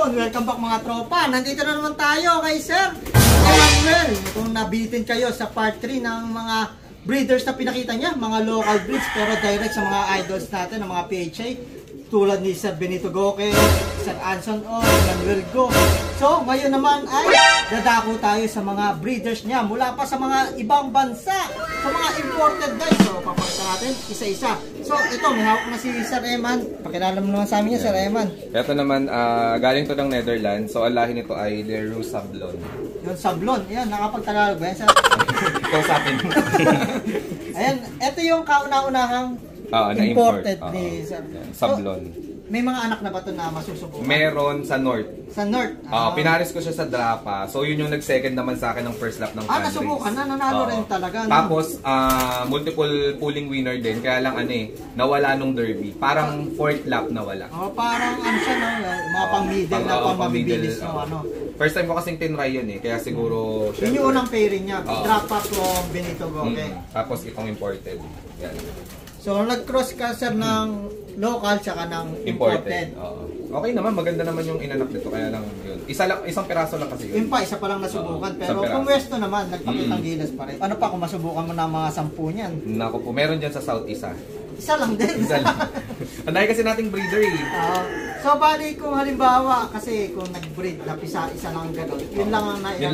Ayun, welcome back mga tropa. Nandito na naman tayo kay Sir Emmanuel. Kung nabitin kayo sa part 3 ng mga breeders na pinakita niya, mga local breeds pero direct sa mga idols natin, ng mga PHA. Tulad ni Sir Benito Goque, Sir Anson O, Emmanuel Go. So, ngayon naman ay dadako tayo sa mga breeders niya mula pa sa mga ibang bansa, sa mga imported guys. So, papakita natin isa-isa. So, ito, may hawak na si Sir Eman. Pakilala mo naman sa amin niya, Sir Eman. Ito naman, galing to ng Netherlands. So, ang lahi nito ay Leroux Sablon. Yung Sablon, yan, nakapagtagalog ba yan, Sir? Ito sa atin. Ayan, ito yung kauna-unahang imported ni Sir. Sablon. So, may mga anak na ba ito na masusubukan? Meron sa North. Sa North? Pinaris ko siya sa Drapa. So, yun yung nag-second naman sa akin ng first lap ng countries. Nasubukan na, nanalo rin talaga. No? Tapos, multiple pooling winner din. Kaya lang, nawala nung derby. Parang fourth lap nawala. Parang ano siya, no? Mga pang-middle na pang-mabibilis. First time ko kasing tinry yun kaya siguro... Yun yung unang pairing niya. Drapa from Benito Goque. Tapos, itong imported. Yan. So, nag-cross ka, Sir, ng local tsaka ng imported. Okay naman, maganda naman yung inanak dito. Kaya lang yun. Isang peraso lang kasi yun. Yun pa, isa pa lang nasubukan. Pero kung Westo naman, nagpakitang gilas pa rin. Ano pa kung masubukan mo na mga 10 niyan? Naku po, meron dyan sa South isa. Isa lang din. Isa lang. Anday kasi nating breeder So, bali kung halimbawa, kasi kung nag-breed na isa lang gano'n, yun lang ang yun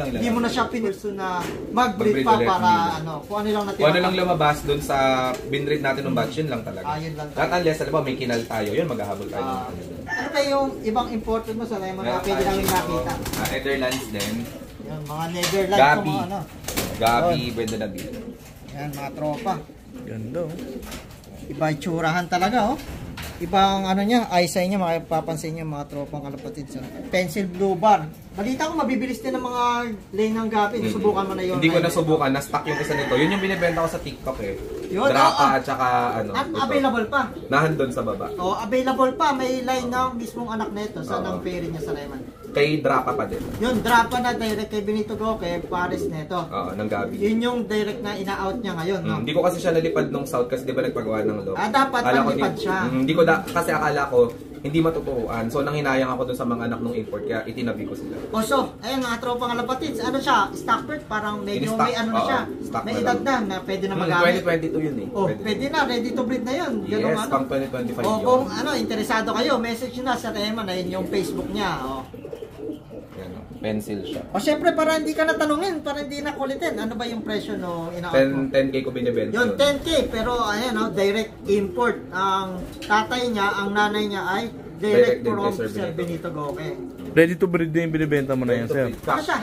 lang. Hindi mo na siya pinurso na mag-breed pa para kung ano lang natin. Kung ano lang lumabas dun sa binread natin ng batch, yun lang talaga. Yun lang. Not unless, alam mo, may kinal tayo, yun, maghahabol tayo. Ano ba yung ibang imported mo sa lemon na pwede namin nakita? Netherlands din. Yung mga Netherlands. Gabi. Gabi, Brenda Nabi. Yan, mga tropa. Ganda Iba itsurahan talaga Ibang ano niya, eyesight niya, mapapansin niyo mga tropang kalapatid sa pencil blue bar. Balita ko mabibilis din ng mga lane ng gabi. Subukan mo na yun. Hindi ko nasubukan, na-stock yung isa nito. Yun yung binibenta ko sa TikTok Yun, Drapa at saka At available pa. Nahandun sa baba. Available pa. May line ng mismong anak nito sa nang pairing niya sa Lemon. Kay Drapa pa din. Yun, Drapa na direct kay Benito Goque, Paris nito. Ng Gabi. Yun yung direct na ina-out niya ngayon, no? Hindi ko kasi siya nalipad nung South kasi di ba nagpagawa ng low. Dapat nalipad siya. Hindi ko kasi akala ko hindi matuturuan. So nanghinayang ako dun sa mga anak ng import kaya itinabi ko sila. Ayun mga tropang kalapatids, ano siya, stock bird, parang medyo may ano na siya. May edad na pwede na magamit. 2022 yun Pwede na, ready to breed na yun. Yes, pang 2025 yun. Kung interesado kayo, message nyo na sa Eman, ayun yung Facebook niya. Pencil siya. Syempre para hindi ka natanungin, para hindi na kulitin. Ano ba yung presyo no ina-out mo? 10K ko binibenta. Yung 10K, pero ayan direct import. Ang tatay niya, ang nanay niya ay direct from Sir Benito Goque. Ready to breed din binibenta mo na yan, Sir. Ano siya?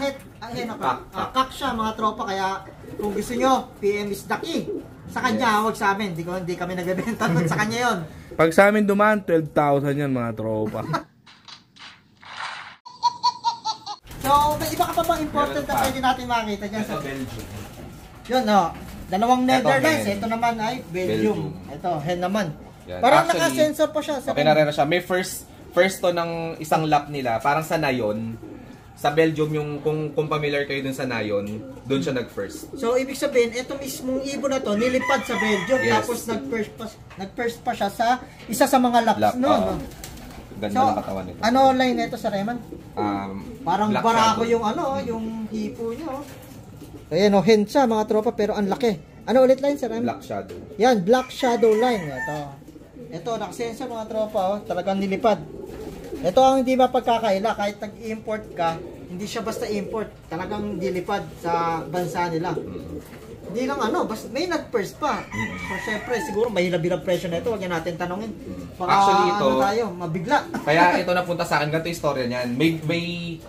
Kak siya mga tropa, kaya kung gusto nyo, PM is the key. Sa kanya, huwag sa amin. Hindi kami nagbebenta nun, sa kanya yon. Pag sa amin dumaan, 12,000 yan mga tropa. So, may iba ka pa bang imported na pwede natin makita dyan? Ito, Belgium. Yun, dalawang Netherlands. Ito naman ay Belgium. Ito, hen naman. Yan. Parang Actually, naka-sensor pa siya. Okay na rin siya. May first to ng isang lap nila. Parang sa Nayon. Sa Belgium, yung kung familiar kayo dun sa Nayon, dun siya nag-first. So, ibig sabihin, ito mismong ibon na to, nilipad sa Belgium. Yes. Tapos nag-first pa siya sa isa sa mga laps. No? Ganda ng katawan nito. Ano line nito sa Reman? Parang Black barako Shadow. yung hipo niya. Ayan hen siya mga tropa pero ang laki. Ano ulit line sa Reman? Black Shadow. Yan, Black Shadow line. Ito nakasensor mga tropa. Talagang nilipad. Ito ang hindi mapagkakaila. Kahit nag-import ka, hindi siya basta import. Talagang nilipad sa bansa nila. Hindi lang basta may nag-first pa. So, syempre, siguro may hilab-hilab presyo na ito. Huwag niya natin tanongin. Baka, Actually, ito, tayo, mabigla. Kaya ito napunta sa akin, ganito yung istorya niyan. May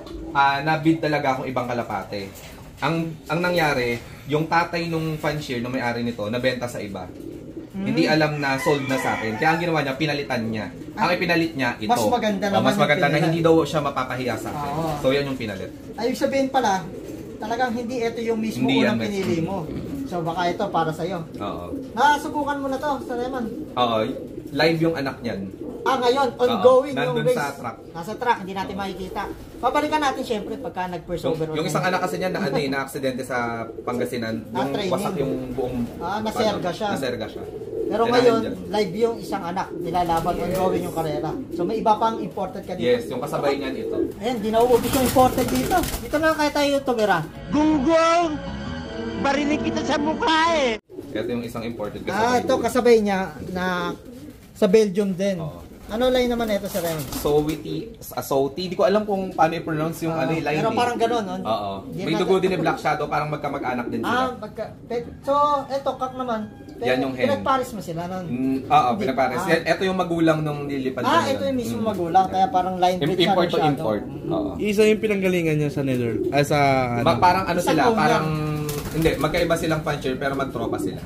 nabid talaga akong ibang kalapate. Ang nangyari, yung tatay nung fanshare, nung may-ari nito, nabenta sa iba. Hindi alam na sold na sa akin. Kaya ang ginawa niya, pinalitan niya. Ang ipinalit niya, ito. Mas maganda naman. Mas maganda na hindi daw siya mapapahiya sa akin. So, yan yung pinalit. Ayun sabihin pala, talagang hindi ito yung mismo unang pinili mo. So baka ito para sa'yo. Nasubukan mo na to sa Reman? Live yung anak niyan. Ngayon, ongoing yung race. Sa truck. Nasa truck, hindi natin makikita. Babalikan natin syempre pagka nag-first over. Yung isang anak kasi niya na aksidente sa Pangasinan, yung wasak yung buong... naserga siya. Naserga siya. Pero Kailangan ngayon, dyan. live yung isang anak, nilalaban ongoing yung karera. So may iba pang imported ka dito. Yes, yung kasabay niyan ito. Ayan, di nauubos yung imported dito. Dito na kaya tayo tumira. Gunggong! Barinig kita sa mukha eh! Ito yung isang imported Ito kasabay niya na sa Belgium din. Oo. Ano line naman ito sa Remy? Soti. Hindi ko alam kung paano i-pronounce yung ano yung line. Pero parang gano'n, no? Oo. Di May natin- dugo din ni Black Shadow, parang magkamag-anak din sila. So, ito, kak naman. Yan yung hen. Pinagparis mo sila nun. Oo, Hindi. pinagpares. Ito yung magulang nung nilipad ko Ito yung mismo magulang, kaya parang line breed siya Import ng to shadow. import. Oo. Isa yung pinanggalingan niya sa Netherlands. Sa ano. Parang ano Isang sila, owner. parang hindi, magkaiba silang puncher pero magtropa sila.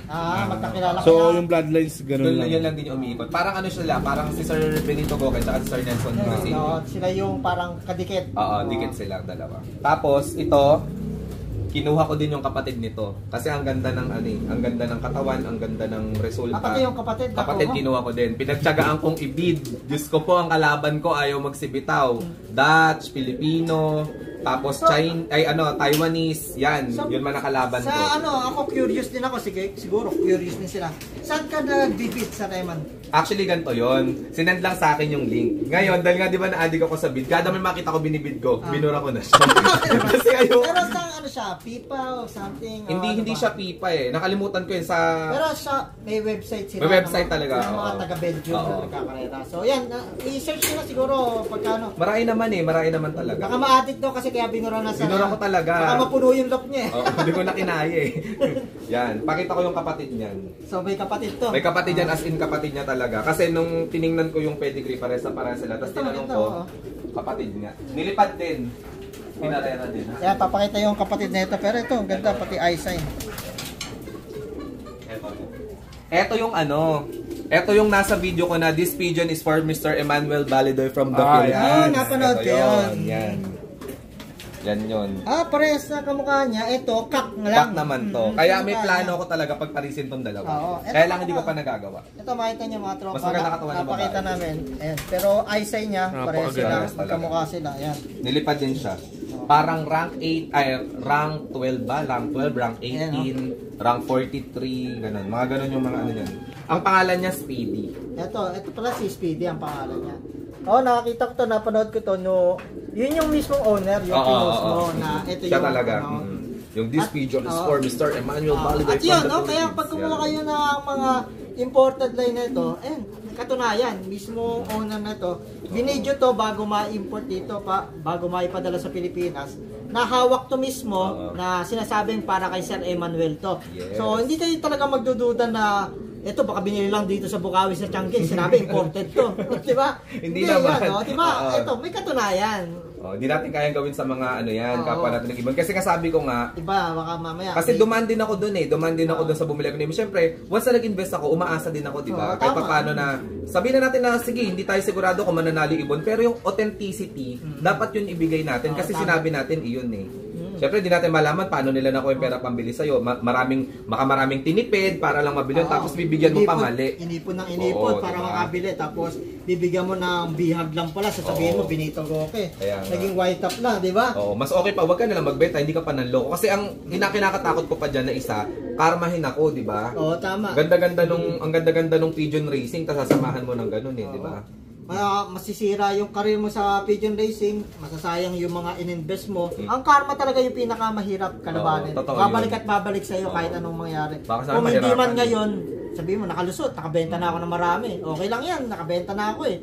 Magkakilala So, kaya- yung bloodlines, ganun lang. Yan lang din yung umiikot. Parang ano sila, parang si Sir Benito Goken at si Sir Nelson Oo, Casino. sila yung parang kadikit. Oo, dikit sila dalawa. Tapos ito, kinuha ko din yung kapatid nito. Kasi ang ganda ng ano eh, ang ganda ng katawan, ang ganda ng resulta. Pati yung kapatid. Kapatid nakuha. kinuha ko din. Pinagtyagaan kong ibid. Diyos ko po, ang kalaban ko ayaw magsibitaw. Dutch, Filipino, tapos Taiwanese. Yan, yun man ang kalaban ko. Sa ako curious din ako. Sige, siguro curious din sila. Saan ka nag-bibit sa Taiwan? Actually, ganito yon. Sinend lang sa akin yung link. Ngayon, dahil nga di ba na-addict ako sa bid, kada may makita ko binibid ko, binura ko na siya. Kasi ayaw. Pero sa siya? Pipa o something? Hindi ba? siya pipa eh. Nakalimutan ko yun sa... Pero siya, may website sila. May website talaga, Ng mga oo. taga-Belgium na Oo. nagkakarera. So yan, i-search nyo na siguro pagkano. Marami naman talaga. Baka ma-addict daw kasi kaya binura na sa... Binura ko talaga. Baka mapuno yung lock niya eh. Oo, hindi ko na kinaya eh. Yan, pakita ko yung kapatid niyan. So may kapatid to. May kapatid yan, as in kapatid niya talaga. Kasi nung tiningnan ko yung pedigree, pares sila. Tapos Ito, tinanong ito, ko, oo. kapatid niya. Nilipad din. Pinarera din. Ha? Kaya papakita yung kapatid na ito. Pero ito, ang ganda, pati eye sign. Ito yung ano, ito yung nasa video ko na this pigeon is for Mr. Emmanuel Balidoy from the Philippines. yan. Napanood Ito ko yun. Yan. Yan yun. Parehas na kamukha niya. Ito, kak na lang. Back naman to. Kaya may Kamukha plano niya. ko talaga pagparisin tong dalawa. Oo. Ito, Kaya lang hindi ko pa nagagawa. Ito, makita niyo mga tropa. Mas maganda katawan ng Napakita babae. namin. Ayan. Pero eye sign niya, parehas Napakaganda. sila. Parehas talaga. Magkamukha sila. Ayan. Nilipad din siya. Parang rank 8, rank 12 ba? Rank 12, rank 18, rank 43, ganun. Mga ganun yung mga ano niyan. Ang pangalan niya Speedy. Ito pala si Speedy ang pangalan niya. Nakakita ko to, napanood ko to, no. Yun yung mismong owner, yung pinost mo na ito Siya yung talaga. ano. Yung this pigeon is for Mr. Emmanuel Balidoy At yun, from the kaya Philippines. pag kumuha Yan. kayo ng mga imported line na ito, katunayan, mismo owner na ito, binidyo to bago ma-import dito, bago maipadala sa Pilipinas, nahawak to mismo na sinasabing para kay Sir Emmanuel to. Yes. So, hindi kayo talaga magdududa na ito baka binili lang dito sa Bukawi sa Tiangge, sinabi imported to. Di ba? Hindi naman. Yan, di ba? Oo. Ito, may katunayan. Hindi natin kayang gawin sa mga ano yan, Oo. kapwa natin ng ibon. Kasi kasabi ko nga, Diba, baka mamaya. kasi duman din ako dun eh. Duman din ako dun sa bumili ko name. Siyempre, once na nag-invest ako, umaasa din ako, di ba? Oo, Kahit tama. pa paano na, sabihin na natin na, sige, hindi tayo sigurado kung mananalo yung ibon. Pero yung authenticity, dapat yun ibigay natin. Oo, Kasi tama. sinabi natin, iyon eh. Siyempre, di natin malaman paano nila nakuha yung pera pambili sa'yo. Maraming tinipid para lang mabili yun, tapos bibigyan mo pa mali. Inipon ng inipon Oo, para diba? makabili. Tapos bibigyan mo ng bihag lang pala. Sasabihin mo, Oo. Benito Goke. Kaya nga. Naging white top lang, di ba? Oo, mas okay pa, wag ka nalang magbenta, hindi ka pa nanloko. Kasi ang kinakatakot ko pa dyan na isa, karmahin ako, di ba? Oo, tama. Ang ganda-ganda nung pigeon racing, tapos sasamahan mo ng ganun eh, di ba? Masisira yung career mo sa pigeon racing, masasayang yung mga ininvest mo. Ang karma talaga yung pinakamahirap kalabanin. Oo, totoo babalik yun. at babalik sa'yo kahit anong mangyari. Baka sana Kung hindi man mahirapan. ngayon, sabihin mo, nakalusot, nakabenta na ako ng marami. Okay lang yan, nakabenta na ako eh.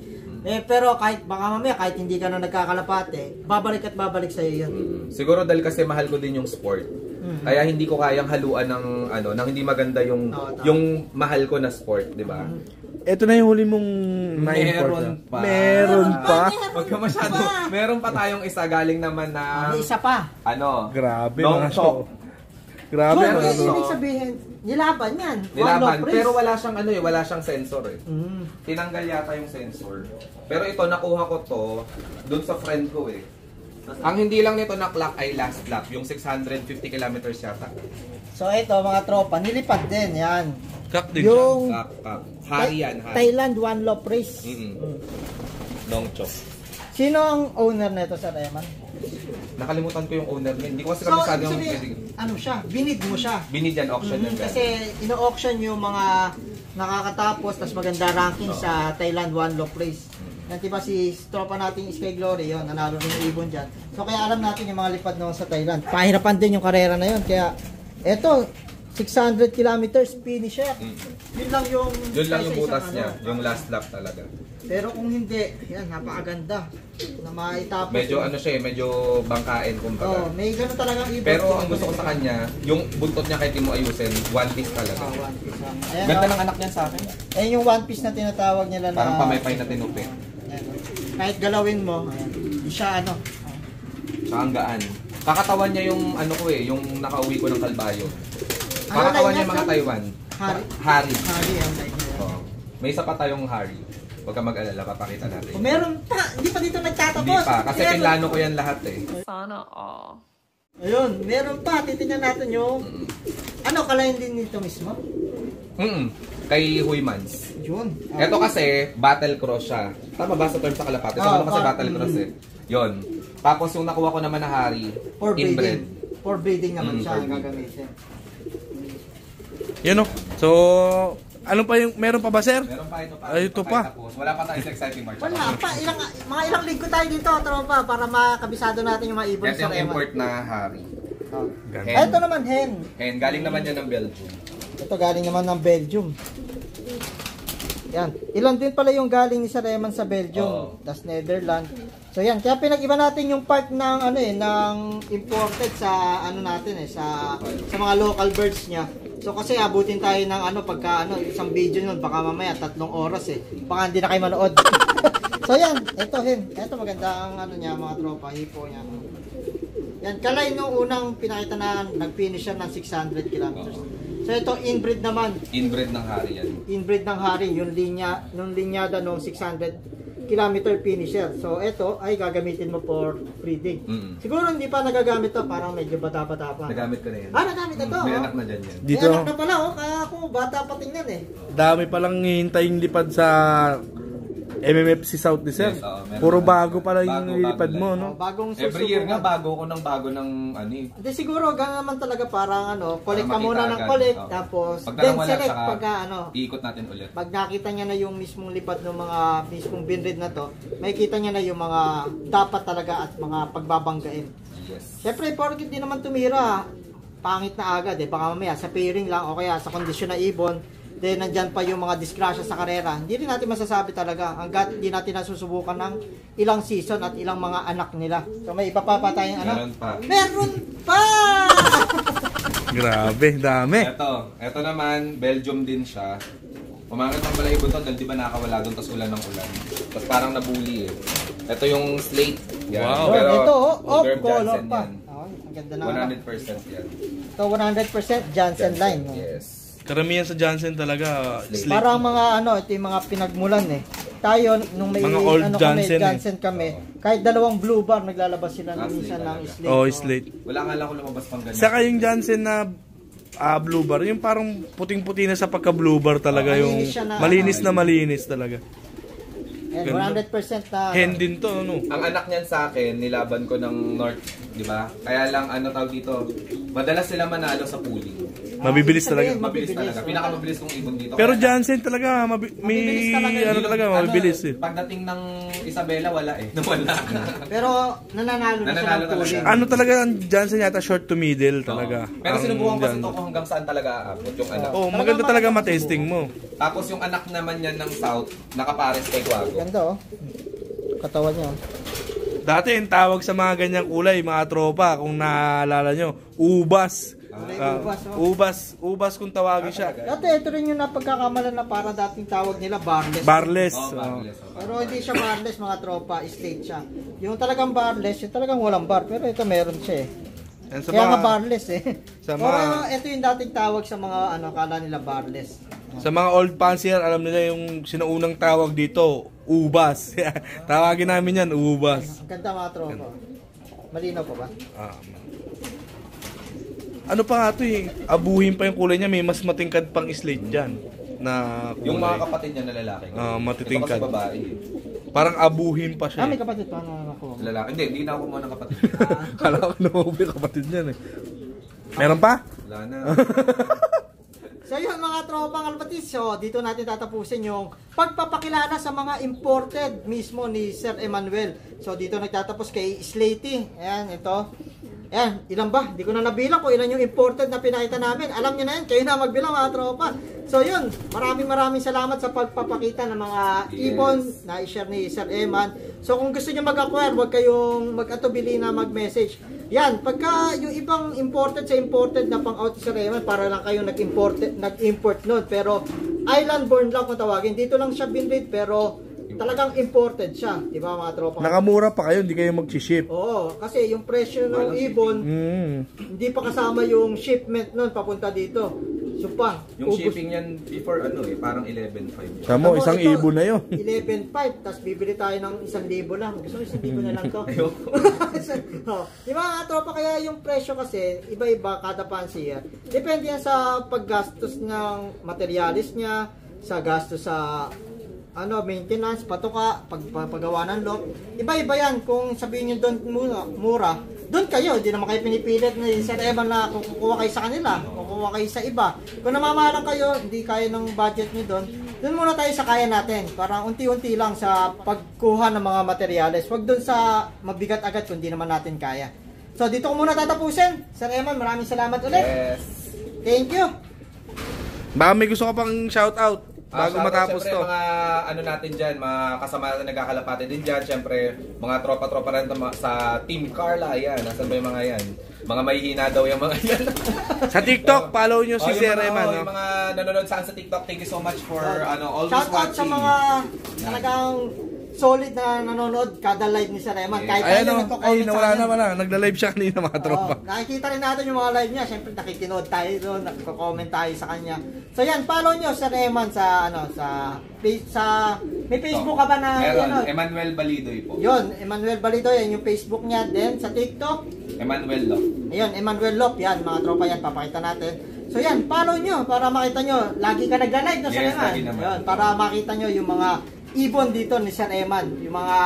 Pero kahit baka mamaya, kahit hindi ka na nagkakalapate, babalik at babalik sa'yo yun. Siguro dahil kasi mahal ko din yung sport. Kaya hindi ko kayang haluan ng ng hindi maganda yung Oo, tama. yung mahal ko na sport, di ba? Ito na yung huli mong na-import. Meron pa. Meron pa? Wag ka masyado. Meron pa tayong isa galing naman na May isa pa. Grabe long mga chop. Grabe. Ano Long chop. ibig sabihin? Nilaban yan. Nilaban, One pero low wala siyang wala siyang sensor eh. Mm. Tinanggal yata yung sensor. Pero ito nakuha ko to doon sa friend ko eh. Ang hindi lang nito na clock ay last lap, yung 650 kilometers yata. So ito mga tropa, nilipad din yan. Kak din Yung Kak. Hari yan, hari. Thailand one low race. Long chop. Sino ang owner nito sa Eman? Nakalimutan ko yung owner niya. Hindi ko kasi So, kabisado yung ano siya? Binid mo siya. binid yan auction yan. Kasi ino-auction yung mga nakakatapos, tas maganda ranking sa Thailand One Lock Race. Yan, diba si tropa nating Sky Glory, yun, nanalo rin yung ibon dyan. So kaya alam natin yung mga lipad noon sa Thailand. Pahirapan din yung karera na yun, kaya eto, 600 kilometers finisher. Yun lang yung butas isang, niya, yung last lap talaga. Pero kung hindi, yan, napakaganda na maitapos. Medyo ano siya, medyo bangkain kumbaga. May gano'n talagang ibon. Pero ang gusto ko sa kanya, yung buntot niya kahit di mo ayusin, one piece talaga. One Piece. Ayan, Ganda ng anak niya sa akin. Ayan yung One Piece na tinatawag nila na... Parang pamaypay na tinupin. Ayan. Kahit galawin mo, ayan, di siya ano. Sa hanggaan. Kakatawan niya yung ano ko yung nakauwi ko ng Kalbayo. Ano Kakatawan line niya yan, mga Sam? Taiwan. Hari. Hari. Hari ang line niya. Oo. May isa pa tayong Hari. Huwag ka mag-alala, papakita natin. Oh, meron pa, hindi pa dito nagtatapos. Hindi pa, kasi Meron. pinlano ko yan lahat eh. Sana all. Ayun, meron pa, titingnan natin yung... Ano, kalahin din nito mismo? Kay Huymans. Yun. Ito kasi, battle cross siya. Tama ba sa term sa kalapate? So, ano kasi battle cross eh. Yun. Tapos yung nakuha ko naman na Hari, For inbred. breeding. For breeding naman siya for ang breeding. gagamitin. Yan o. So, ano pa yung, meron pa ba sir? Meron pa ito pa. Ay, ito pa. Tapos, wala pa tayo sa exciting march. Wala pa, mga ilang linggo tayo dito, tropa, para makabisado natin yung mga ibon Yan sa yung Reman. import na Hari. Oh. Ganda. Hen. Ito naman, hen. Hen, galing naman yan ng Belgium. Ito galing naman ng Belgium. Yan. Ilan din pala yung galing ni Sir Reman sa Belgium, Oo. tas Netherlands. So yan, kaya pinag-iba natin yung part ng ano ng imported sa ano natin sa mga local birds niya. So kasi abutin tayo ng pagka isang video nun, baka mamaya 3 oras baka hindi na kayo manood. So yan, ito ito maganda ang niya mga tropa, hipo niya. Yan, kalay nung unang pinakita na nag-finish siya ng 600 kilometers. So ito inbreed naman. Inbred ng Hari yan. Inbreed ng Hari, yung linyada nung 600 kilometer finisher. So ito ay gagamitin mo for breeding. Siguro hindi pa nagagamit to, parang medyo bata-bata pa. Nagamit ko na yan. Nagamit na to. May anak na dyan yan. Dito, May anak na pala, kaya ako bata pa tingnan dami palang hihintaying lipad sa MMFC South ni sir. Yes, meron Puro na. bago pala yung Bago nilipad lang. mo, no? Bagong Every year nga, susubukan. bago ko ng bago ng Hindi siguro, gano'n naman talaga parang collect ka Para muna makita ng agad. collect, Oo. tapos Pag then wala, select saka pagka iikot natin ulit. pag nakita niya na yung mismong lipad ng mga mismong binrid na to, makikita niya na yung mga dapat talaga at mga pagbabanggain. Yes. Siyempre, porkit di naman tumira, pangit na agad baka mamaya sa pairing lang o kaya sa kondisyon na ibon, then nandyan pa yung mga disgrasya sa karera. Hindi rin natin masasabi talaga hanggat hindi natin nasusubukan ng ilang season at ilang mga anak nila. So may iba pa tayong Meron pa. Meron pa! Grabe, dami. Ito naman, Belgium din siya. Pumangat ng balahibo to dahil di ba nakawala doon, tapos ulan ng ulan. Tapos parang nabuli Ito yung slate. Yan. Wow. Pero, Ito, off Herb color Jansen pa. yan. Ang ganda na. 100% yan. Ito 100% Jansen line. Yes. Karamihan sa Jansen talaga, slate. Parang mga ito yung mga pinagmulan Tayo, nung may Mga old Jansen Jansen kami, kahit dalawang blue bar, naglalabas sila Ah, minsan slate ng talaga. slate. Oh, slate. Wala nga lang ako lumabas pang ganyan. Saka yung Jansen na blue bar, yung parang puting-puti na sa pagka-blue bar talaga, yung malinis siya na, malinis talaga. And Ganda. 100% na. Hen din to, ano? Ang anak niyan sa akin, nilaban ko ng North, di ba? Kaya lang, tawag dito, madalas sila manalo sa pooling. Mabibilis talaga. Mabilis talaga. Pinakamabilis kong ibon dito. Pero Kaya- Jansen talaga, may Mabilis talaga mabilis Pagdating ng Isabela, wala Nawala. Pero nananalo na siya Nananalo ng talaga. pooling. Ano talaga ang Jansen yata, short to middle talaga. Pero Ang sinubukan ko Jansen. ito kung hanggang saan talaga aabot yung anak. Oh, maganda talaga matesting mo. Tapos yung anak naman yan ng South, nakapares kay Guago. Ganda katawan niya. Dati yung tawag sa mga ganyang kulay, mga tropa, kung naalala nyo, ubas. Ubas kung tawagin siya. Dati ito rin yung napagkakamalan na para dating tawag nila barless. Barless. Oh, oh. barless. Pero hindi siya barless mga tropa, slate siya. Yung talagang barless, yung talagang walang bar. Pero ito meron siya Yan sa Kaya nga mga, barless sa Pero mga- ito yung dating tawag sa mga kala nila barless. sa mga old fancier, alam nila yung sinuunang tawag dito, ubas. Tawagin namin yan, ubas. Ang ganda mga tropa. Malinaw pa ba? Ah. Ano pa nga ito abuhin pa yung kulay niya, may mas matingkad pang slate dyan na kulay. Yung mga kapatid niya na lalaki. matitingkad. Ito kasi babae. Parang abuhin pa siya. May kapatid pa na ako. Lalaki. Hindi na ako kumuha ng kapatid. Kala ko naman kapatid niyan Meron pa? Wala na. So yun mga mga tropang kalapatids, so dito natin tatapusin yung pagpapakilala sa mga imported mismo ni Sir Emmanuel. So dito nagtatapos kay Slaty. Ayan, ito. Ayan, ilan ba? Hindi ko na nabilang kung ilan yung imported na pinakita namin. Alam nyo na yan, kayo na magbilang mga tropa. So yun, maraming salamat sa pagpapakita ng mga ibon na i-share ni Sir Eman. So kung gusto nyo mag-acquire, huwag kayong mag-atubili na mag-message. Yan, pagka yung ibang imported sa imported na pang-out Sir Eman, para lang kayong nag-import nun. Pero island born lang kung tawagin. Dito lang siya binread pero talagang imported siya, di ba mga tropa? Nakamura pa kayo, hindi kayo mag-ship. Oo, kasi yung presyo ng ibon, hindi pa kasama yung shipment nun papunta dito. So pa, Yung shipping yan before parang 11.5. Tamo, isang ito, ibon na yun. 11.5, tapos bibili tayo ng 1,000 lang. Gusto mo 1,000 na lang to? Ayoko. Oh, di ba mga tropa, kaya yung presyo kasi, iba-iba kada pansiya. Depende yan sa paggastos ng materialis niya, sa gastos sa maintenance, patuka, paggawa ng lock. Iba-iba yan. Kung sabihin nyo doon mura, doon kayo. Hindi naman kayo pinipilit na Sir Eman na kukuha kayo sa kanila, kukuha kayo sa iba. Kung namamahalan kayo, hindi kaya ng budget nyo doon muna tayo sa kaya natin. Para unti-unti lang sa pagkuha ng mga materyales. Huwag doon sa mabigat agad kung hindi naman natin kaya. So, dito ko muna tatapusin. Sir Eman, maraming salamat ulit. Yes. Thank you. Baka may gusto ka pang shoutout bago matapos to. Mga natin dyan, mga kasama natin nagkakalapate din dyan. Siyempre, mga tropa-tropa rin sa Team Carla. Ayan, nasan ba yung mga yan? Mga mahihina daw yung mga yan. Sa TikTok, follow nyo si Sir Eman. Yung mga nanonood saan sa TikTok, thank you so much for always shout out watching. sa mga talagang solid na nanonood kada live ni Sir Eman. Kahit Ayan tayo o, nagko-comment sa nawala kanya. na wala. Nagla-live siya kanina mga tropa. Nakikita rin natin yung mga live niya. Siyempre nakikinood tayo doon, nagko-comment tayo sa kanya. So yan, follow nyo Sir Eman sa may Facebook ka ba na Meron, Emmanuel Balidoy po. Yun, Emmanuel Balidoy, yan yung Facebook niya. Then sa TikTok, Emmanuel Lop. ayun, Emmanuel Lop, yan mga tropa yan, papakita natin. So yan, follow nyo para makita nyo. Lagi ka nagla-live na Sir Yes, Eman. lagi naman. Yun, para makita nyo yung mga ibon dito ni Sir Eman. Yung mga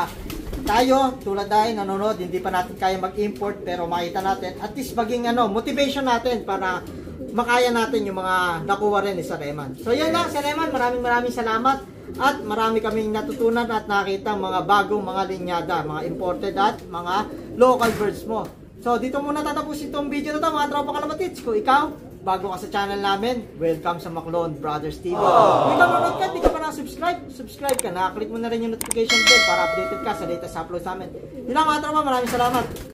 tayo, tulad tayo, nanonood, hindi pa natin kaya mag-import pero makita natin. At least maging motivation natin para makaya natin yung mga nakuha rin ni Sir Eman. So yan lang, Sir Eman, maraming salamat. At marami kaming natutunan at nakita mga bagong mga linyada, mga imported at mga local birds mo. So dito muna tatapusin itong video na ito mga tropa kalapatids. Kung ikaw, bago ka sa channel namin, welcome sa Maclone Brothers TV. Kung ikaw nanonood ka, di ka pa subscribe ka na. Click mo na rin yung notification bell para updated ka sa latest uploads namin. Yun lang mga tropa, maraming salamat.